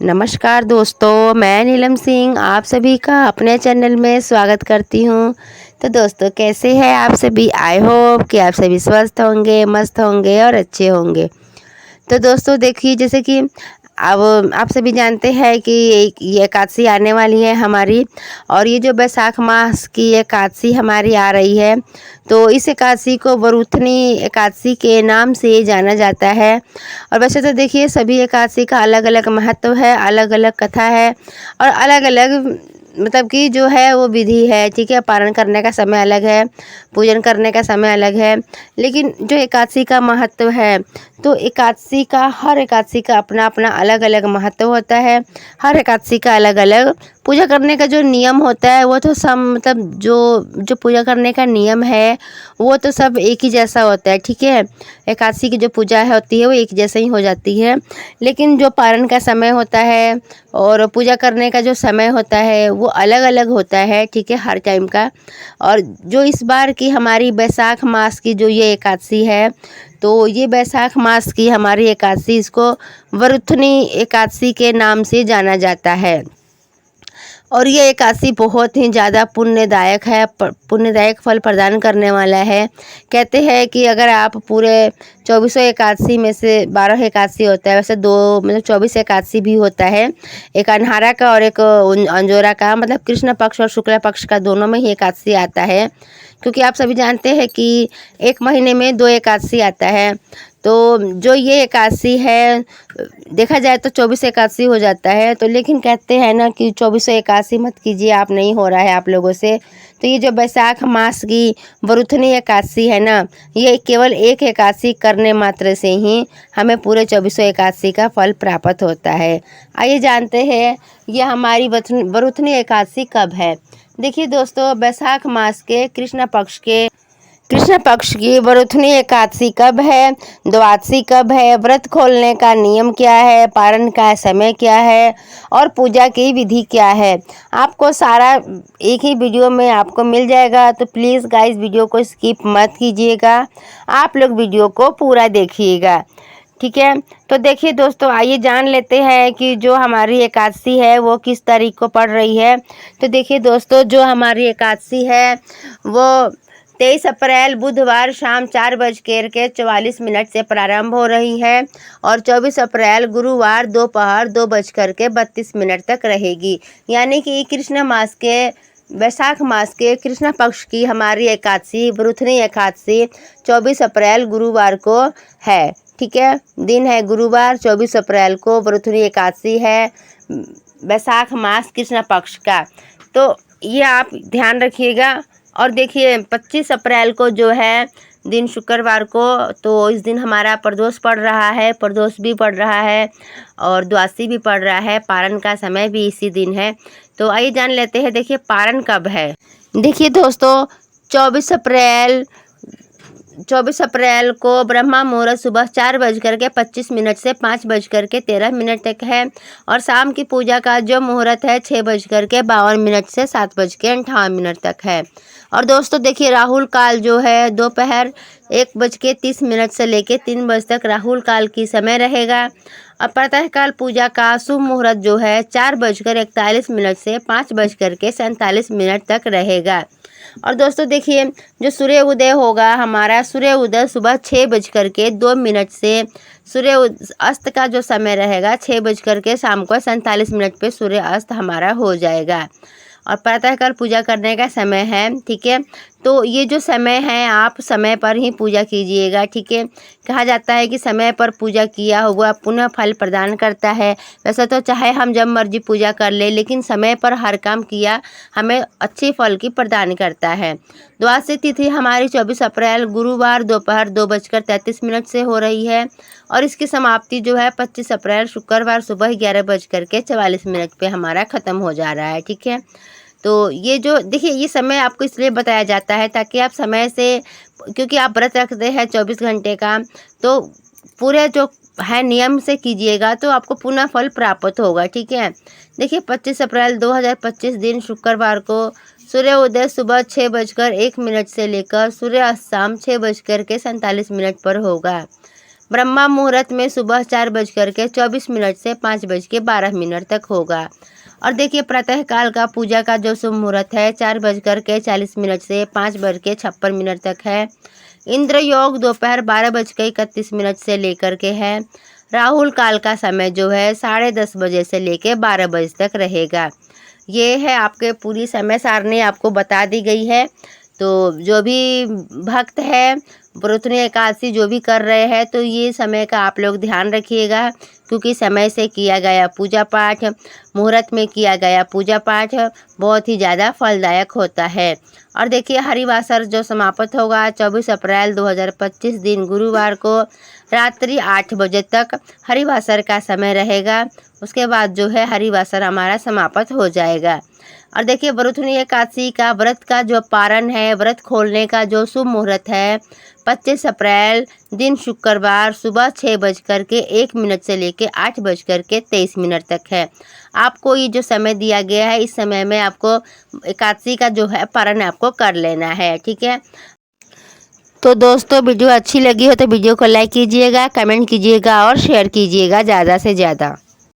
नमस्कार दोस्तों, मैं नीलम सिंह आप सभी का अपने चैनल में स्वागत करती हूँ। तो दोस्तों कैसे हैं आप सभी। आई होप कि आप सभी स्वस्थ होंगे, मस्त होंगे और अच्छे होंगे। तो दोस्तों देखिए, जैसे कि अब आप सभी जानते हैं कि ये एकादशी आने वाली है हमारी, और ये जो बैसाख मास की एकादशी हमारी आ रही है, तो इस एकादशी को वरुथनी एकादशी के नाम से जाना जाता है। और वैसे तो देखिए, सभी एकादशी का अलग अलग महत्व है, अलग अलग कथा है, और अलग अलग मतलब कि जो है वो विधि है। ठीक है, पारण करने का समय अलग है, पूजन करने का समय अलग है, लेकिन जो एकादशी का महत्व है, तो एकादशी का हर एकादशी का अपना अपना अलग अलग महत्व होता है। हर एकादशी का अलग अलग पूजा करने का जो नियम होता है, वो तो सब मतलब जो जो पूजा करने का नियम है वो तो सब एक ही जैसा होता है। ठीक है, एकादशी की जो पूजा होती है वो एक जैसा ही हो जाती है, लेकिन जो पारण का समय होता है और पूजा करने का जो समय होता है वो अलग अलग होता है। ठीक है, हर टाइम का। और जो इस बार की हमारी बैसाख मास की जो ये एकादशी है, तो ये बैसाख मास की हमारी एकादशी, इसको वरुथनी एकादशी के नाम से जाना जाता है। और ये एकादशी बहुत ही ज़्यादा पुण्यदायक है, पुण्यदायक फल प्रदान करने वाला है। कहते हैं कि अगर आप पूरे 24 एकादशी में से 12 एकादशी होता है, वैसे दो मतलब 24 एकादशी भी होता है, एक अन्हारा का और एक अंजोरा का, मतलब कृष्ण पक्ष और शुक्ल पक्ष का, दोनों में ही एकादशी आता है। क्योंकि आप सभी जानते हैं कि एक महीने में 2 एकादशी आता है। तो जो ये एकादशी है, देखा जाए तो 24 एकादशी हो जाता है, तो लेकिन कहते हैं ना कि 24 एकादशी मत कीजिए, आप नहीं हो रहा है आप लोगों से। तो ये जो बैसाख मास की वरुथनी एकादशी है ना, ये केवल एक एकादशी करने मात्र से ही हमें पूरे 24 एकादशी का फल प्राप्त होता है। आइए जानते हैं ये हमारी वरुथनी एकादशी कब है। देखिए दोस्तों, बैसाख मास के कृष्ण पक्ष की वरुथनी एकादशी कब है, द्वादशी कब है, व्रत खोलने का नियम क्या है, पारण का समय क्या है, और पूजा की विधि क्या है, आपको सारा एक ही वीडियो में आपको मिल जाएगा। तो प्लीज़ गाइस, वीडियो को स्किप मत कीजिएगा, आप लोग वीडियो को पूरा देखिएगा। ठीक है, तो देखिए दोस्तों, आइए जान लेते हैं कि जो हमारी एकादशी है वो किस तारीख को पड़ रही है। तो देखिए दोस्तों, जो हमारी एकादशी है वो 23 अप्रैल बुधवार शाम 4:44 से प्रारंभ हो रही है, और 24 अप्रैल गुरुवार दोपहर 2:32 तक रहेगी। यानी कि कृष्ण मास के बैसाख मास के कृष्ण पक्ष की हमारी एकादशी, वरुथनी एकादशी 24 अप्रैल गुरुवार को है। ठीक है, दिन है गुरुवार, 24 अप्रैल को वरुथनी एकादशी है, बैसाख मास कृष्ण पक्ष का। तो ये आप ध्यान रखिएगा। और देखिए 25 अप्रैल को जो है दिन शुक्रवार को, तो इस दिन हमारा प्रदोष पड़ रहा है, प्रदोष भी पड़ रहा है और द्वादशी भी पड़ रहा है, पारण का समय भी इसी दिन है। तो आइए जान लेते हैं, देखिए पारण कब है। देखिए दोस्तों, 24 अप्रैल को ब्रह्मा मुहूर्त सुबह 4:25 से 5:13 तक है, और शाम की पूजा का जो मुहूर्त है 6:52 से 7:58 तक है। और दोस्तों देखिए, राहुल काल जो है दोपहर 1:30 से लेकर 3 बजे तक राहुल काल की समय रहेगा। और प्रातःकाल पूजा का शुभ मुहूर्त जो है 4:41 से 5:47 तक रहेगा। और दोस्तों देखिए, जो सूर्य उदय होगा हमारा, सूर्य उदय सुबह 6:02 से सूर्य अस्त का जो समय रहेगा 6 शाम को 47 पे सूर्य अस्त हमारा हो जाएगा, और प्रातःकाल पूजा करने का समय है। ठीक है, तो ये जो समय है आप समय पर ही पूजा कीजिएगा। ठीक है, कहा जाता है कि समय पर पूजा किया हुआ पुनः फल प्रदान करता है। वैसे तो चाहे हम जब मर्जी पूजा कर ले, लेकिन समय पर हर काम किया हमें अच्छे फल की प्रदान करता है। द्वादशी तिथि हमारी 24 अप्रैल गुरुवार दोपहर 2:33 से हो रही है, और इसकी समाप्ति जो है 25 अप्रैल शुक्रवार सुबह 11:44 पे हमारा ख़त्म हो जा रहा है। ठीक है, तो ये जो देखिए, ये समय आपको इसलिए बताया जाता है ताकि आप समय से, क्योंकि आप व्रत रखते हैं 24 घंटे का, तो पूरे जो है नियम से कीजिएगा तो आपको पुनः फल प्राप्त होगा। ठीक है, देखिए 25 अप्रैल 2025 दिन शुक्रवार को सूर्य उदय सुबह 6:01 से लेकर सूर्य अस्त शाम 6:47 पर होगा। ब्रह्मा मुहूर्त में सुबह 4:24 से 5:12 तक होगा। और देखिए प्रातःकाल का पूजा का जो शुभ मुहूर्त है 4:40 से 5:56 तक है। इंद्र योग दोपहर 12:31 से लेकर के है। राहुल काल का समय जो है 10:30 बजे से लेकर 12 बजे तक रहेगा। ये है आपके पूरी समय सारणी आपको बता दी गई है। तो जो भी भक्त है व्रतनी एकादशी जो भी कर रहे हैं तो ये समय का आप लोग ध्यान रखिएगा, क्योंकि समय से किया गया पूजा पाठ, मुहूर्त में किया गया पूजा पाठ बहुत ही ज़्यादा फलदायक होता है। और देखिए हरिवासर जो समाप्त होगा 24 अप्रैल 2025 दिन गुरुवार को रात्रि 8 बजे तक हरिवासर का समय रहेगा। उसके बाद जो है हरिवासर हमारा समाप्त हो जाएगा। और देखिए वरुथनी एकादशी का व्रत का जो पारण है, व्रत खोलने का जो शुभ मुहूर्त है 25 अप्रैल दिन शुक्रवार सुबह 6:01 से लेकर 8:23 तक है। आपको ये जो समय दिया गया है इस समय में आपको एकादशी का जो है पारण आपको कर लेना है, ठीक है। तो दोस्तों वीडियो अच्छी लगी हो तो वीडियो को लाइक कीजिएगा, कमेंट कीजिएगा और शेयर कीजिएगा ज़्यादा से ज़्यादा।